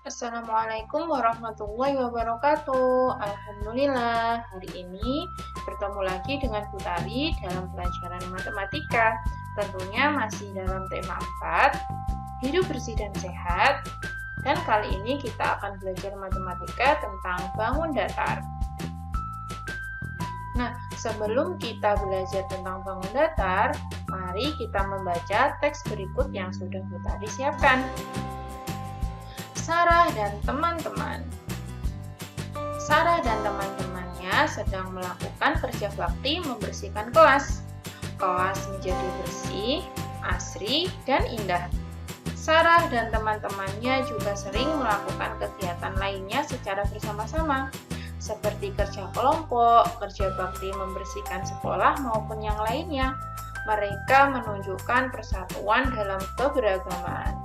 Assalamualaikum warahmatullahi wabarakatuh. Alhamdulillah, hari ini bertemu lagi dengan Putari dalam pelajaran matematika. Tentunya masih dalam tema 4, hidup bersih dan sehat. Dan kali ini kita akan belajar matematika tentang bangun datar. Nah, sebelum kita belajar tentang bangun datar, mari kita membaca teks berikut yang sudah Putari siapkan. Sarah dan teman-teman. Sarah dan teman-temannya sedang melakukan kerja bakti membersihkan kelas. Kelas menjadi bersih, asri, dan indah. Sarah dan teman-temannya juga sering melakukan kegiatan lainnya secara bersama-sama, seperti kerja kelompok, kerja bakti membersihkan sekolah, maupun yang lainnya. Mereka menunjukkan persatuan dalam keberagaman.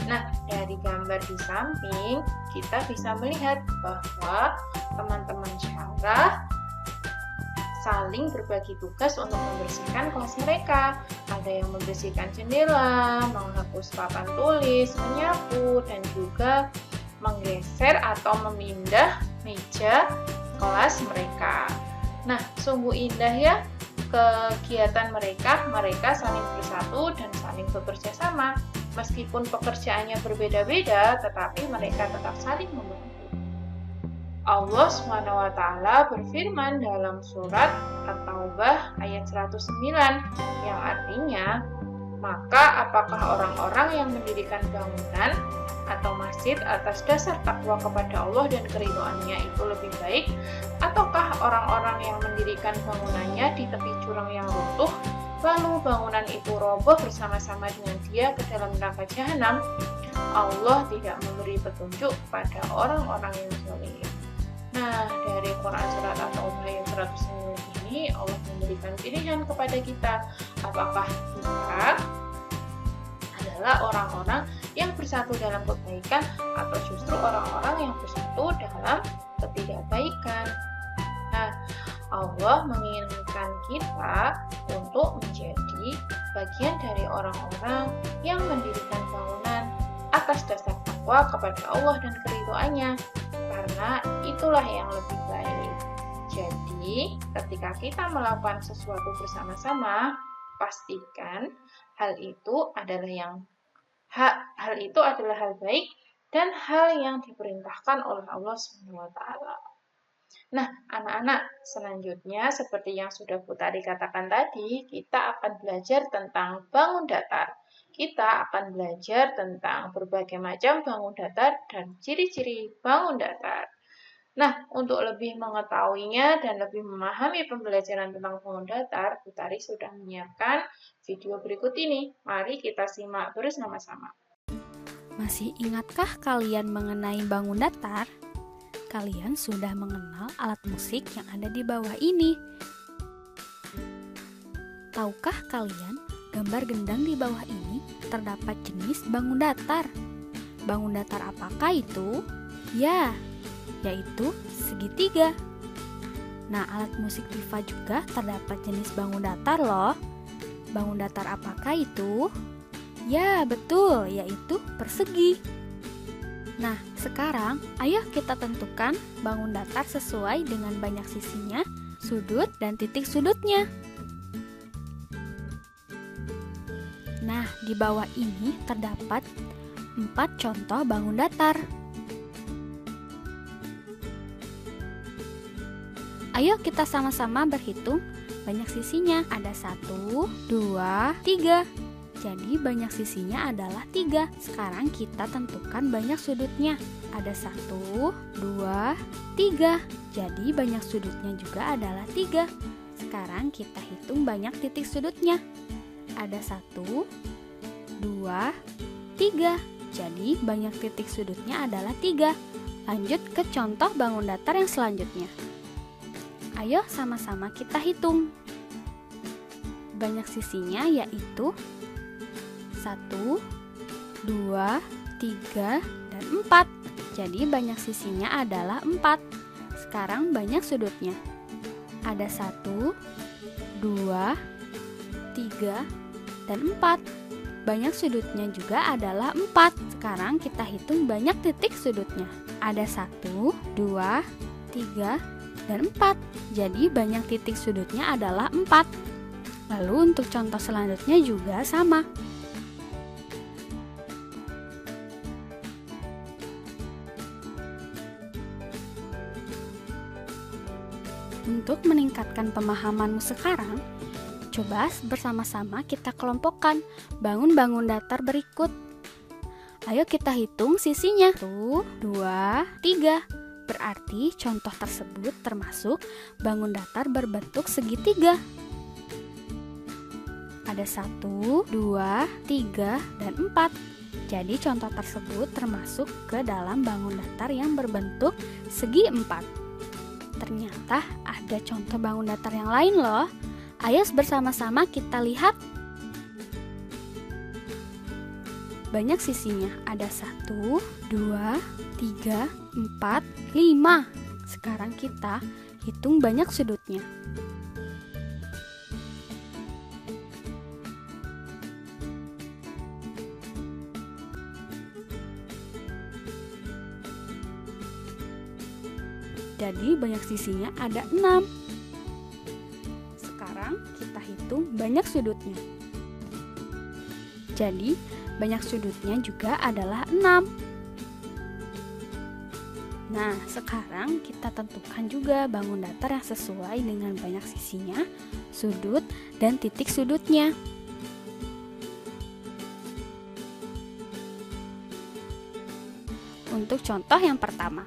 Nah, dari gambar di samping, kita bisa melihat bahwa teman-teman Sarah saling berbagi tugas untuk membersihkan kelas mereka. Ada yang membersihkan jendela, menghapus papan tulis, menyapu, dan juga menggeser atau memindah meja kelas mereka. Nah, sungguh indah ya kegiatan mereka. Mereka saling bersatu dan saling bekerja sama. Meskipun pekerjaannya berbeda-beda, tetapi mereka tetap saling membantu. Allah SWT berfirman dalam surat At-Taubah ayat 109 yang artinya, maka apakah orang-orang yang mendirikan bangunan atau masjid atas dasar takwa kepada Allah dan keridhaannya itu lebih baik, ataukah orang-orang yang mendirikan bangunannya di tepi jurang yang runtuh, lalu bangunan itu roboh bersama-sama dengan dia ke dalam neraka jahanam? Allah tidak memberi petunjuk pada orang-orang yang zalim. Nah, dari Quran surat At-Taubah ayat 109 ini Allah memberikan pilihan kepada kita. Apakah kita adalah orang-orang yang bersatu dalam kebaikan atau justru orang-orang yang bersatu dalam ketidakbaikan? Nah, Allah menginginkan kita untuk menjadi bagian dari orang-orang yang mendirikan bangunan atas dasar takwa kepada Allah dan keridhaannya, karena itulah yang lebih baik. Jadi, ketika kita melakukan sesuatu bersama-sama, pastikan hal itu adalah hal baik dan hal yang diperintahkan oleh Allah SWT. Nah, anak-anak, selanjutnya seperti yang sudah Putari katakan tadi, kita akan belajar tentang bangun datar. Kita akan belajar tentang berbagai macam bangun datar dan ciri-ciri bangun datar. Nah, untuk lebih mengetahuinya dan lebih memahami pembelajaran tentang bangun datar, Putari sudah menyiapkan video berikut ini. Mari kita simak bersama-sama. Masih ingatkah kalian mengenai bangun datar? Kalian sudah mengenal alat musik yang ada di bawah ini. Tahukah kalian, gambar gendang di bawah ini terdapat jenis bangun datar. Bangun datar apakah itu? Ya, yaitu segitiga. Nah, alat musik pipa juga terdapat jenis bangun datar loh. Bangun datar apakah itu? Ya, betul, yaitu persegi. Nah, sekarang ayo kita tentukan bangun datar sesuai dengan banyak sisinya, sudut, dan titik sudutnya. Nah, di bawah ini terdapat 4 contoh bangun datar. Ayo kita sama-sama berhitung banyak sisinya. Ada 1, 2, 3. Jadi banyak sisinya adalah 3. Sekarang kita tentukan banyak sudutnya. Ada 1, 2, 3. Jadi banyak sudutnya juga adalah 3. Sekarang kita hitung banyak titik sudutnya. Ada 1, 2, 3. Jadi banyak titik sudutnya adalah 3. Lanjut ke contoh bangun datar yang selanjutnya. Ayo sama-sama kita hitung. Banyak sisinya yaitu 1, 2, 3, dan 4. Jadi banyak sisinya adalah 4. Sekarang banyak sudutnya. Ada 1, 2, 3, dan 4. banyak sudutnya juga adalah 4. Sekarang kita hitung banyak titik sudutnya. Ada 1, 2, 3, dan 4. Jadi banyak titik sudutnya adalah 4. Lalu untuk contoh selanjutnya juga sama. Untuk meningkatkan pemahamanmu sekarang, coba bersama-sama kita kelompokkan bangun-bangun datar berikut. Ayo kita hitung sisinya. 1, 2, 3. Berarti contoh tersebut termasuk bangun datar berbentuk segitiga. Ada 1, 2, 3, dan 4. Jadi contoh tersebut termasuk ke dalam bangun datar yang berbentuk segi 4. Ternyata ada contoh bangun datar yang lain loh. Ayo bersama-sama kita lihat. Banyak sisinya, ada 1, 2, 3, 4, 5. Sekarang kita hitung banyak sudutnya. Jadi banyak sisinya ada 6. Sekarang kita hitung banyak sudutnya. Jadi banyak sudutnya juga adalah 6. Nah, sekarang kita tentukan juga bangun datar yang sesuai dengan banyak sisinya, sudut, dan titik sudutnya. Untuk contoh yang pertama.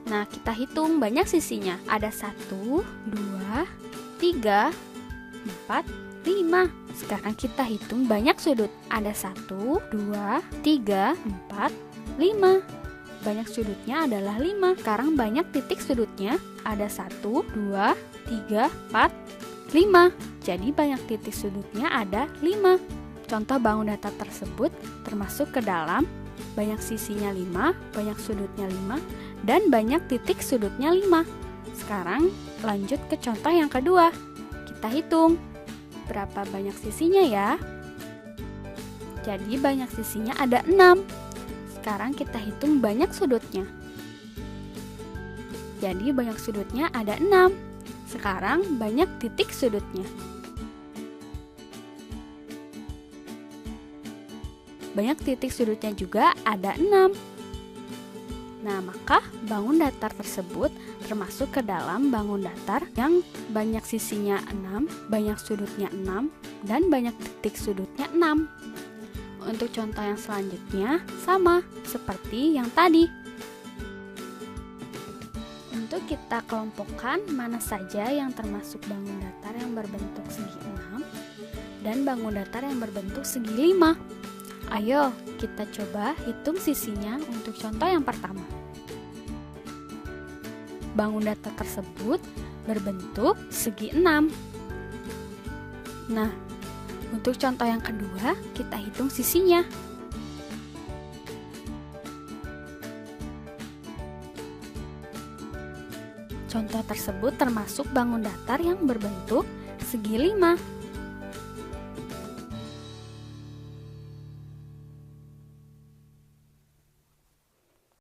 Nah, kita hitung banyak sisinya. Ada 1, 2, 3, 4, 5. Sekarang kita hitung banyak sudut. Ada 1, 2, 3, 4, 5. Banyak sudutnya adalah 5. Sekarang banyak titik sudutnya. Ada 1, 2, 3, 4, 5. Jadi banyak titik sudutnya ada 5. Contoh bangun datar tersebut termasuk ke dalam banyak sisinya 5, banyak sudutnya 5, dan banyak titik sudutnya 5. Sekarang lanjut ke contoh yang kedua. Kita hitung berapa banyak sisinya ya. Jadi banyak sisinya ada 6. Sekarang kita hitung banyak sudutnya. Jadi banyak sudutnya ada 6. Sekarang banyak titik sudutnya. Banyak titik sudutnya juga ada 6. Nah, maka bangun datar tersebut termasuk ke dalam bangun datar yang banyak sisinya 6, banyak sudutnya 6, dan banyak titik sudutnya 6. Untuk contoh yang selanjutnya sama seperti yang tadi. Untuk kita kelompokkan mana saja yang termasuk bangun datar yang berbentuk segi 6 dan bangun datar yang berbentuk segi 5. Ayo kita coba hitung sisinya untuk contoh yang pertama. Bangun datar tersebut berbentuk segi 6. Nah, untuk contoh yang kedua, kita hitung sisinya. Contoh tersebut termasuk bangun datar yang berbentuk segi 5.